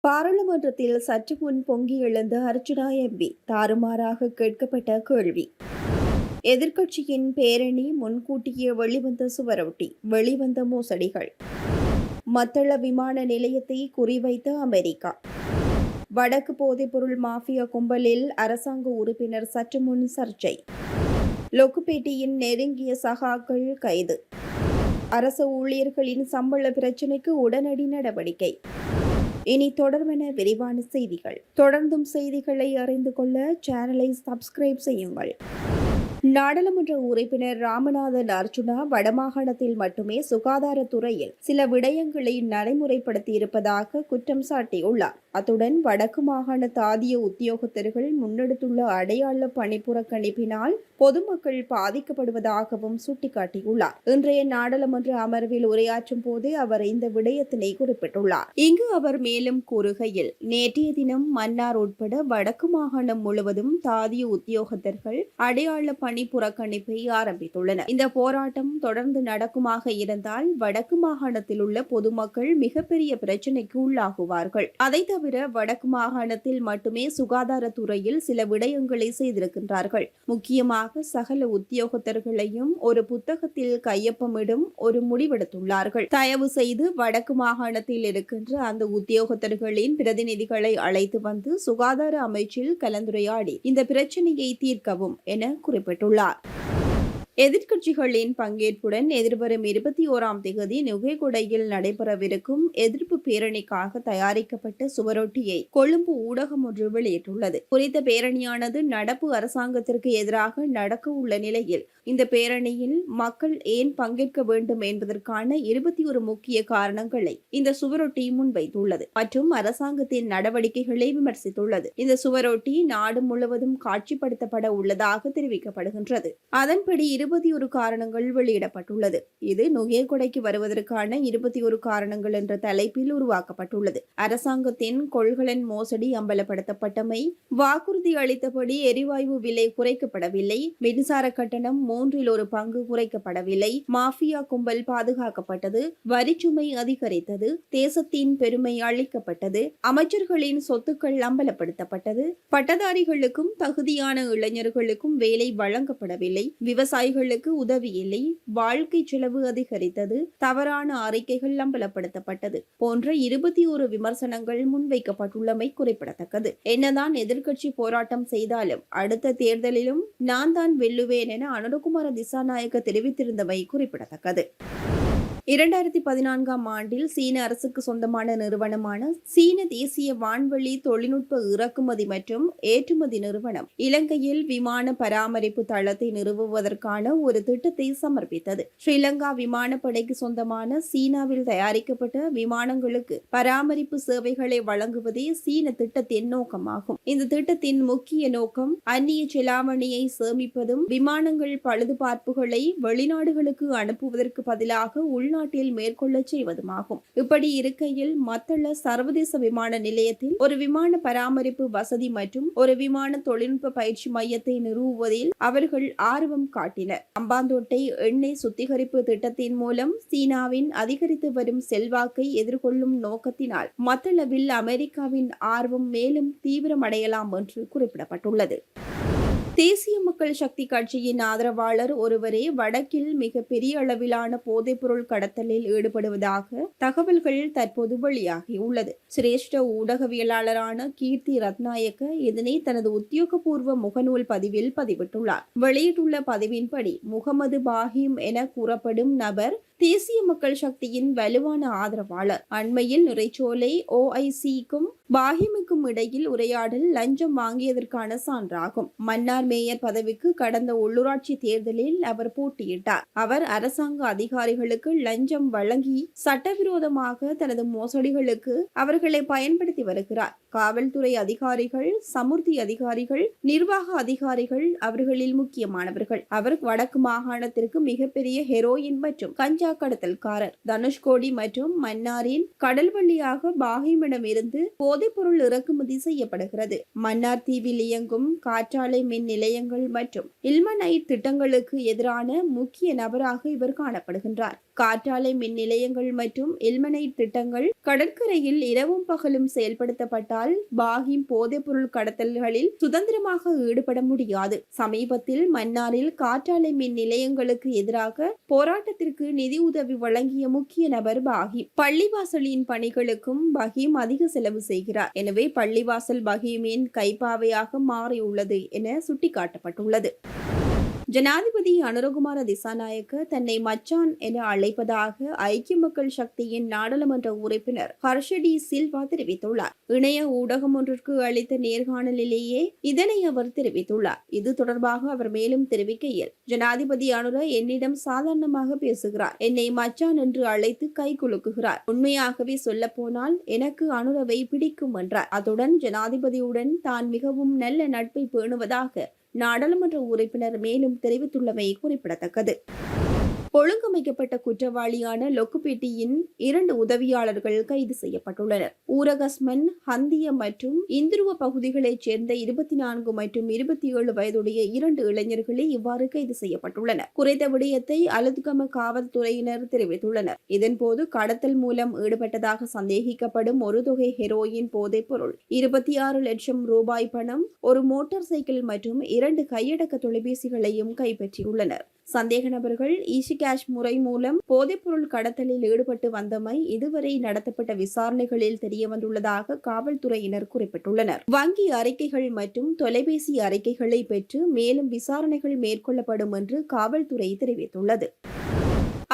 பாராளுமன்றத்தில் சற்று முன் பொங்கி எழுந்த அர்ச்சுனா எம்பி தாறுமாறாக கேட்கப்பட்ட கேள்வி. எதிர்க்கட்சியின் பேரணி முன்கூட்டியே வெளிவந்த சுவரொட்டி, வெளிவந்த மோசடிகள். மத்தள விமான நிலையத்தை குறிவைத்த அமெரிக்கா. வடக்கு போதைப்பொருள் மாஃபியா கும்பலில் அரசாங்க உறுப்பினர் சற்று முன் சர்ச்சை. லொக்குப்பேட்டையின் நெருங்கிய சகாக்கள் கைது. அரசு ஊழியர்களின் சம்பள பிரச்சினைக்கு உடனடி நடவடிக்கை. இனி தொடர்வென விரிவான செய்திகள். தொடர்ந்தும் செய்திகளை அறிந்து கொள்ள சேனலை சப்ஸ்கிரைப் செய்யுங்கள். நாடாளுமன்ற உறுப்பினர் ராமநாதன் அர்ச்சுனா வடமாகாணத்தில் மட்டுமே சுகாதாரத்துறையில் சில விடயங்களை நடைமுறைப்படுத்தியிருப்பதாக குற்றம் சாட்டியுள்ளார். அத்துடன் வடக்கு மாகாண தாதிய உத்தியோகத்தர்கள் முன்னெடுத்துள்ள அடையாள பணி புறக்கணிப்பினால் பொதுமக்கள் பாதிக்கப்படுவதாகவும் சுட்டிக்காட்டியுள்ளார். இன்றைய நாடாளுமன்ற அமர்வில் உரையாற்றும் போது அவர் இந்த விடயத்தினை குறிப்பிட்டுள்ளார். இங்கு அவர் மேலும் கூறுகையில், நேற்றைய தினம் மன்னார் உட்பட வடக்கு மாகாணம் முழுவதும் தாதிய உத்தியோகத்தர்கள் அடையாள பணி புறக்கணிப்பை ஆரம்பித்துள்ளனர். இந்த போராட்டம் தொடர்ந்து நடக்குமாக இருந்தால் வடக்கு மாகாணத்தில் உள்ள பொதுமக்கள் மிகப்பெரிய பிரச்சினைக்கு உள்ளாகுவார்கள். அதை தவிர வடக்கு மாகாணத்தில் மட்டுமே சுகாதாரத்துறையில் சில விடயங்களை செய்திருக்கின்றார்கள். முக்கியமாக சகல உத்தியோகத்தர்களையும் ஒரு புத்தகத்தில் கையொப்பமிடும் ஒரு முடிவெடுத்துள்ளார்கள். தயவு செய்து வடக்கு மாகாணத்தில் இருக்கின்ற அந்த உத்தியோகத்தர்களின் பிரதிநிதிகளை அழைத்து வந்து சுகாதார அமைச்சில் கலந்துரையாடி இந்த பிரச்சனையை தீர்க்கவும் என குறிப்பிட்டுள்ளார். எதிர்க்கட்சிகளின் பங்கேற்புடன் எதிர்வரும் 21ஆம் தேதி நுகேகொடையில் நடைபெறவிருக்கும் எதிர்ப்பு பேரணிக்காக தயாரிக்கப்பட்ட சுவரொட்டியை கொழும்பு ஊடகம் ஒன்று வெளியிட்டுள்ளது. குறித்த பேரணியானது நடப்பு அரசாங்கத்திற்கு எதிராக நடக்க உள்ள நிலையில் இந்த பேரணியில் மக்கள் ஏன் பங்கேற்க வேண்டும் என்பதற்கான 21 முக்கிய காரணங்களை இந்த சுவரொட்டி முன்வைத்துள்ளது மற்றும் அரசாங்கத்தின் நடவடிக்கைகளை விமர்சித்துள்ளது. இந்த சுவரொட்டி நாடு முழுவதும் காட்சிப்படுத்தப்பட உள்ளதாக தெரிவிக்கப்படுகின்றது. அதன்படி 21 காரணங்கள் வெளியிடப்பட்டுள்ளது. இது நுகேகொடைக்கு வருவதற்கான 21 காரணங்கள் என்ற தலைப்பில் உருவாக்கப்பட்டுள்ளது. அரசாங்கத்தின் கொள்கலன் மோசடி அம்பலப்படுத்தப்பட்டமை, வாக்குறுதி அளித்தபடி எரிவாயு விலை குறைக்கப்படவில்லை, மின்சார கட்டணம் 1/3 பங்கு குறைக்கப்படவில்லை, மாஃபியா கும்பல் பாதுகாக்கப்பட்டது, வரிச்சுமை அதிகரித்தது, தேசத்தின் பெருமை அளிக்கப்பட்டது, அமைச்சர்களின் சொத்துக்கள் அம்பலப்படுத்தப்பட்டது, பட்டதாரிகளுக்கும் தகுதியான இளைஞர்களுக்கும் வேலை வழங்கப்படவில்லை, விவசாயிகளுக்கு உதவி இல்லை, வாழ்க்கை செலவு அதிகரித்தது, தவறான அறிக்கைகள் அம்பலப்படுத்தப்பட்டது போன்ற 21 விமர்சனங்கள் முன்வைக்கப்பட்டுள்ளமை குறிப்பிடத்தக்கது. என்னதான் எதிர்க்கட்சி போராட்டம் செய்தாலும் அடுத்த தேர்தலிலும் நான் தான் வெல்லுவேன் என அனுரகுமார திசாநாயக்க தெரிவித்திருந்தமை குறிப்பிடத்தக்கது. 2014ஆம் ஆண்டில் சீன அரசுக்கு சொந்தமான நிறுவனமான சீன தேசிய வான்வழி தொழில்நுட்ப இறக்குமதி மற்றும் ஏற்றுமதி நிறுவனம் இலங்கையில் விமான பராமரிப்பு தளத்தை நிறுவுவதற்கான ஒரு திட்டத்தை சமர்ப்பித்தது. ஸ்ரீலங்கா விமானப்படைக்கு சொந்தமான சீனாவில் தயாரிக்கப்பட்ட விமானங்களுக்கு பராமரிப்பு சேவைகளை வழங்குவதே சீன திட்டத்தின் நோக்கமாகும். இந்த திட்டத்தின் முக்கிய நோக்கம் அந்நிய செலாவணியை சேமிப்பதும் விமானங்கள் பழுதுபார்ப்புகளை வெளிநாடுகளுக்கு அனுப்புவதற்கு பதிலாக நாட்டில் மேற்கொள்ள செய்வதுமாகும். இப்படி இருக்கையில் மத்தள சர்வதேச விமான நிலையத்தில் ஒரு விமான பராமரிப்பு வசதி மற்றும் ஒரு விமான தொழில்நுட்ப பயிற்சி மையத்தை நிறுவுவதில் அவர்கள் ஆர்வம் காட்டினர். அம்பாந்தோட்டை எண்ணெய் சுத்திகரிப்பு திட்டத்தின் மூலம் சீனாவின் அதிகரித்து வரும் செல்வாக்கை எதிர்கொள்ளும் நோக்கத்தினால் மத்தளவில் அமெரிக்காவின் ஆர்வம் மேலும் தீவிரமடையலாம் என்று குறிப்பிடப்பட்டுள்ளது. தேசிய மக்கள் சக்தி கட்சியின் ஆதரவாளர் ஒருவரே வடக்கில் மிக பெரிய அளவிலான போதைப்பொருள் கடத்தலில் ஈடுபடுவதாக தகவல்கள் தற்போது வெளியாகியுள்ளது. சிரேஷ்ட ஊடகவியலாளரான கீர்த்தி ரத்நாயக்க இதனை தனது உத்தியோகபூர்வ முகநூல் பதிவில் பதிவிட்டுள்ளார். வெளியிட்டுள்ள பதிவின்படி, முகமது பாஹிம் என கூறப்படும் நபர் தேசிய மக்கள் சக்தியின் வலுவான ஆதரவாளர். அண்மையில் நிறைச்சோலை OICக்கும் பாஹிமுக்கும் இடையில் உரையாடல் லஞ்சம் வாங்கியதற்கான சான்றாகும். மன்னார் மேயர் பதவிக்கு கடந்த உள்ளூராட்சி தேர்தலில் அவர் போட்டியிட்டார். அவர் அரசாங்க அதிகாரிகளுக்கு லஞ்சம் வழங்கி சட்டவிரோதமாக தனது மோசடிகளுக்கு அவர்களை பயன்படுத்தி வருகிறார். காவல்துறை அதிகாரிகள், சமுர்த்தி அதிகாரிகள், நிர்வாக அதிகாரிகள் அவர்களில் முக்கியமானவர்கள். அவர் வடக்கு மாகாணத்திற்கு மிகப்பெரிய ஹெரோயின் மற்றும் கஞ்சா கடத்தல்காரர். தனுஷ்கோடி மற்றும் மன்னாரின் கடல் வழியாக பாஹிமிடம் இருந்து போதைப்பொருள் இறக்குமதி செய்யப்படுகிறது. மன்னார் தீவில் இயங்கும் காற்றாலை மின் நிலையங்கள் மற்றும் இல்மனைட் திட்டங்களுக்கு எதிரான முக்கிய நபராக இவர் காணப்படுகின்றார். காற்றாலை மின் நிலையங்கள் மற்றும் இல்மனைட் திட்டங்கள் கடற்கரையில் இரவும் பகலும் செயல்படுத்தப்பட்டால் பாகிம் போதைப்பொருள் கடத்தல்களில் சுதந்திரமாக ஈடுபட முடியாது. சமீபத்தில் மன்னாரில் காற்றாலை மின் நிலையங்களுக்கு எதிராக போராட்டத்திற்கு நிதி உதவி வழங்கிய முக்கிய நபர் பாகிம். பள்ளிவாசலின் பணிகளுக்கும் பஹீம் அதிக செலவு செய்கிறார். எனவே பள்ளிவாசல் பஹீமின் கைப்பாவையாக மாறியுள்ளது என சுட்டிக்காட்டப்பட்டுள்ளது. ஜனாதிபதி அனுரகுமார திசாநாயக்க தன்னை மச்சான் என அழைப்பதாக ஐக்கிய மக்கள் சக்தியின் நாடாளுமன்ற உறுப்பினர் ஹர்ஷடி சில்வா தெரிவித்துள்ளார். இணைய ஊடகம் ஒன்றிற்கு அளித்த நேர்காணலிலேயே இதனை அவர் தெரிவித்துள்ளார். இது தொடர்பாக அவர் மேலும் தெரிவிக்கையில், ஜனாதிபதி அனுர என்னிடம் சாதாரணமாக பேசுகிறார், என்னை மச்சான் என்று அழைத்து கை குலுக்குகிறார். உண்மையாகவே சொல்ல போனால் எனக்கு அனுரவை பிடிக்கும் என்றார். அத்துடன் ஜனாதிபதியுடன் தான் மிகவும் நல்ல நட்பை பேணுவதாக நாடாளுமன்ற உறுப்பினர் மேலும் தெரிவித்துள்ளமை குறிப்பிடத்தக்கது. ஒழுங்கமைக்கப்பட்ட குற்றவாளியான லொக்குபேட்டியின் 2 உதவியாளர்கள் கைது செய்யப்பட்டுள்ளனர். ஊரகஸ்மன், ஹந்திய மற்றும் இந்துருவ பகுதிகளைச் சேர்ந்த 24 மற்றும் 27 வயதுடைய 2 இளைஞர்களே இவ்வாறு கைது செய்யப்பட்டுள்ளனர். குறித்த விடயத்தை அலுத்கம காவல்துறையினர் தெரிவித்துள்ளனர். இதன்போது கடத்தல் மூலம் ஈடுபட்டதாக சந்தேகிக்கப்படும் ஒரு தொகை ஹெரோயின் போதைப் பொருள், 26 லட்சம் ரூபாய் பணம், ஒரு மோட்டார் சைக்கிள் மற்றும் 2 கையடக்க தொலைபேசிகளையும் கைப்பற்றியுள்ளனர். சந்தேக நபர்கள் ஈஸி கேஷ் முறை மூலம் போதைப்பொருள் கடத்தலில் ஈடுபட்டு வந்தமை இதுவரை நடத்தப்பட்ட விசாரணைகளில் தெரியவந்துள்ளதாக காவல்துறையினர் குறிப்பிட்டுள்ளனர். வங்கி அறிக்கைகள் மற்றும் தொலைபேசி அறிக்கைகளை பெற்று மேலும் விசாரணைகள் மேற்கொள்ளப்படும் என்று காவல்துறை தெரிவித்துள்ளது.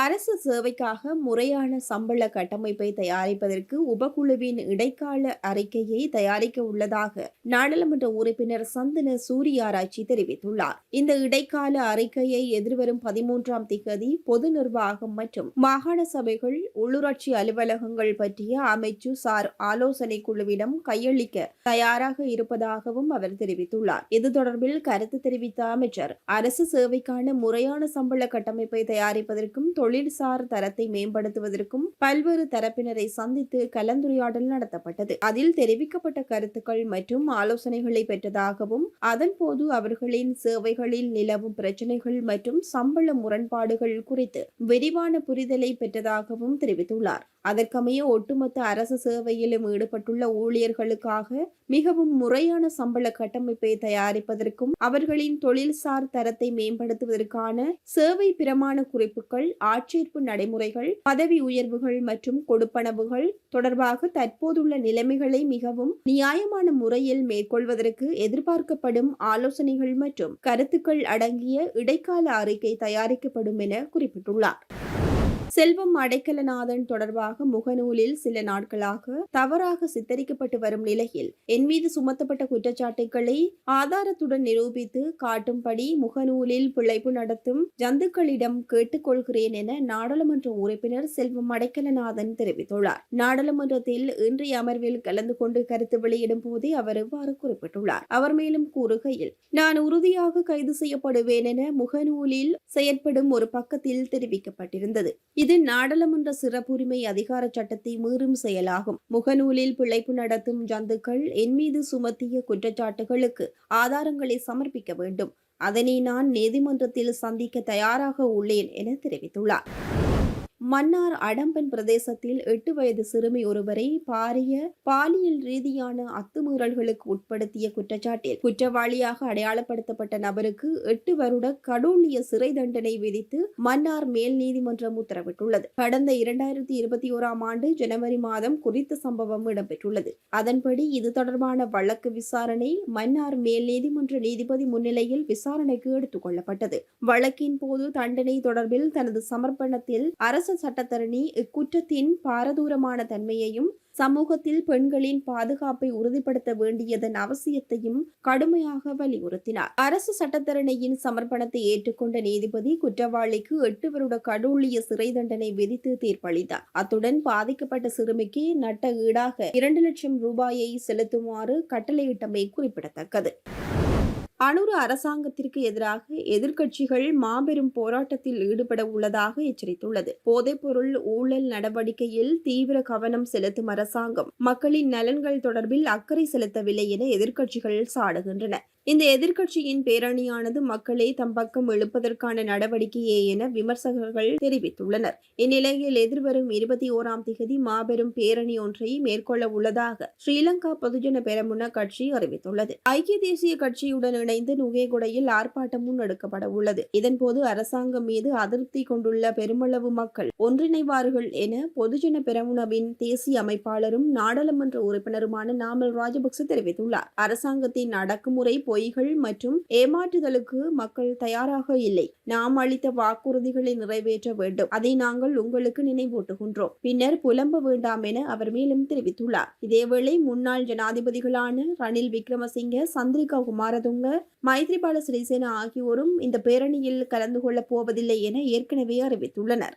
அரசு சேவைக்காக முறையான சம்பள கட்டமைப்பை தயாரிப்பதற்கு உபகுழுவின் இடைக்கால அறிக்கையை தயாரிக்க உள்ளதாக நாடாளுமன்ற உறுப்பினர் சந்தன சூரியாராய்ச்சி தெரிவித்துள்ளார். இந்த இடைக்கால அறிக்கையை எதிர்வரும் 13ஆம் திகதி பொது நிர்வாகம் மற்றும் மாகாண சபைகள், உள்ளூராட்சி அலுவலகங்கள் பற்றிய அமைச்சு சார் ஆலோசனை குழுவிடம் கையளிக்க தயாராக இருப்பதாகவும் அவர் தெரிவித்துள்ளார். இது தொடர்பில் கருத்து தெரிவித்த அமைச்சர், அரசு சேவைக்கான முறையான சம்பள கட்டமைப்பை தயாரிப்பதற்கும் தொழில்சார் தரத்தை மேம்படுத்துவதற்கும் பல்வேறு தரப்பினரை சந்தித்து கலந்துரையாடல் நடத்தப்பட்டது. அதில் தெரிவிக்கப்பட்ட கருத்துக்கள் மற்றும் ஆலோசனைகளை பெற்றதாகவும் அதன்போது அவர்களின் சேவைகளில் நிலவும் பிரச்சினைகள் மற்றும் சம்பள முரண்பாடுகள் குறித்து விரிவான புரிதலை பெற்றதாகவும் தெரிவித்துள்ளார். அதற்கமைய ஒட்டுமொத்த அரசு சேவையிலும் ஈடுபட்டுள்ள ஊழியர்களுக்காக மிகவும் முறையான சம்பள கட்டமைப்பை தயாரிப்பதற்கும் அவர்களின் தொழில்சார் தரத்தை மேம்படுத்துவதற்கான சேவை பிரமாண குறிப்புகள், ஆட்சேர்ப்பு நடைமுறைகள், பதவி உயர்வுகள் மற்றும் கொடுப்பனவுகள் தொடர்பாக தற்போதுள்ள நிலைமைகளை மிகவும் நியாயமான முறையில் மேற்கொள்வதற்கு எதிர்பார்க்கப்படும் ஆலோசனைகள் மற்றும் கருத்துக்கள் அடங்கிய இடைக்கால அறிக்கை தயாரிக்கப்படும் என குறிப்பிட்டுள்ளார். செல்வம் அடைக்கலநாதன் தொடர்பாக முகநூலில் சில நாட்களாக தவறாக சித்தரிக்கப்பட்டு வரும் நிலையில் என் மீது சுமத்தப்பட்ட குற்றச்சாட்டுகளை ஆதாரத்துடன் நிரூபித்து காட்டும்படி முகநூலில் பிழைப்பு நடத்தும் ஜந்துக்களிடம் கேட்டுக்கொள்கிறேன் என நாடாளுமன்ற உறுப்பினர் செல்வம் அடைக்கலநாதன் தெரிவித்துள்ளார். நாடாளுமன்றத்தில் இன்றைய அமர்வில் கலந்து கொண்டு கருத்து வெளியிடும் போதே அவர் இவ்வாறு குறிப்பிட்டுள்ளார். அவர் மேலும் கூறுகையில், நான் உறுதியாக கைது செய்யப்படுவேன் என முகநூலில் செயற்படும் ஒரு பக்கத்தில் தெரிவிக்கப்பட்டிருந்தது. இது நாடாளுமன்ற சிறப்புரிமை அதிகார சட்டத்தை மீறும் செயலாகும். முகநூலில் பிழைப்பு நடத்தும் ஜந்துக்கள் என் மீது சுமத்திய குற்றச்சாட்டுகளுக்கு ஆதாரங்களை சமர்ப்பிக்க வேண்டும். அதனை நான் நீதிமன்றத்தில் சந்திக்க தயாராக உள்ளேன் என தெரிவித்துள்ளார். மன்னார் அடம்பன் பிரதேசத்தில் 8 வயது சிறுமி ஒருவரை பாரிய பாலியல் ரீதியான அத்துமீறல்களுக்கு உட்படுத்திய குற்றச்சாட்டில் குற்றவாளியாக அடையாளப்படுத்தப்பட்ட நபருக்கு 8 வருட கடூழிய சிறை தண்டனை விதித்து மன்னார் மேல் நீதிமன்றம் உத்தரவிட்டுள்ளது. கடந்த 2021ஆம் ஆண்டு ஜனவரி மாதம் குறித்த சம்பவம் இடம்பெற்றுள்ளது. அதன்படி இது தொடர்பான வழக்கு விசாரணை மன்னார் மேல் நீதிமன்ற நீதிபதி முன்னிலையில் விசாரணைக்கு எடுத்துக் கொள்ளப்பட்டது. வழக்கின் போது தண்டனை தொடர்பில் தனது சமர்ப்பணத்தில் அரசு சட்டத்தரணி இக்குற்றத்தின் பாரதூரமான தன்மையையும் சமூகத்தில் பெண்களின் பாதுகாப்பை உறுதிப்படுத்த வேண்டியதன் அவசியத்தையும் கடுமையாக வலியுறுத்தினார். அரசு சட்டத்தரணியின் சமர்ப்பணத்தை ஏற்றுக்கொண்ட நீதிபதி குற்றவாளிக்கு 8 வருட கடூழிய சிறை தண்டனை விதித்து தீர்ப்பளித்தார். அத்துடன் பாதிக்கப்பட்ட சிறுமிக்கு நட்ட ஈடாக 2 லட்சம் ரூபாயை செலுத்துமாறு கட்டளையிட்டமை குறிப்பிடத்தக்கது. அனுர அரசாங்கத்திற்கு எதிராக எதிர்க்கட்சிகள் மாபெரும் போராட்டத்தில் ஈடுபட உள்ளதாக எச்சரித்துள்ளது. போதைப்பொருள் ஊழல் நடவடிக்கையில் தீவிர கவனம் செலுத்தும் அரசாங்கம் மக்களின் நலன்கள் தொடர்பில் அக்கறை செலுத்தவில்லை என எதிர்க்கட்சிகள் சாடுகின்றன. இந்த எதிர்க்கட்சியின் பேரணியானது மக்களை தம் பக்கம் இழுப்பதற்கான நடவடிக்கையே என விமர்சகர்கள் தெரிவித்துள்ளனர். இந்நிலையில் எதிர்வரும் 21ஆம் திகதி மாபெரும் பேரணி ஒன்றை மேற்கொள்ள உள்ளதாக ஸ்ரீலங்கா பொதுஜன பெரமுன கட்சி அறிவித்துள்ளது. ஐக்கிய தேசிய கட்சியுடன் இணைந்து நுகேகுடையில் ஆர்ப்பாட்டம் முன்னெடுக்கப்பட உள்ளது. இதன்போது அரசாங்கம் மீது அதிருப்தி கொண்டுள்ள பெருமளவு மக்கள் ஒன்றிணைவார்கள் என பொதுஜன பெரமுனவின் தேசிய அமைப்பாளரும் நாடாளுமன்ற உறுப்பினருமான நாமல் ராஜபக்ச தெரிவித்துள்ளார். அரசாங்கத்தின் அடக்குமுறை, பொய்கள் மற்றும் ஏமாற்றுதலுக்கு மக்கள் தயாராக இல்லை. நாம் அளித்த வாக்குறுதிகளை நிறைவேற்ற வேண்டும். அதை நாங்கள் உங்களுக்கு நினைவூட்டுகின்றோம். பின்னர் புலம்ப வேண்டாம் என அவர் மேலும் தெரிவித்துள்ளார். இதேவேளை முன்னாள் ஜனாதிபதிகளான ரணில் விக்ரமசிங்க, சந்திரிகா குமாரதுங்க, மைத்ரிபால சிறிசேன ஆகியோரும் இந்த பேரணியில் கலந்து கொள்ளப் போவதில்லை என ஏற்கனவே அறிவித்துள்ளனர்.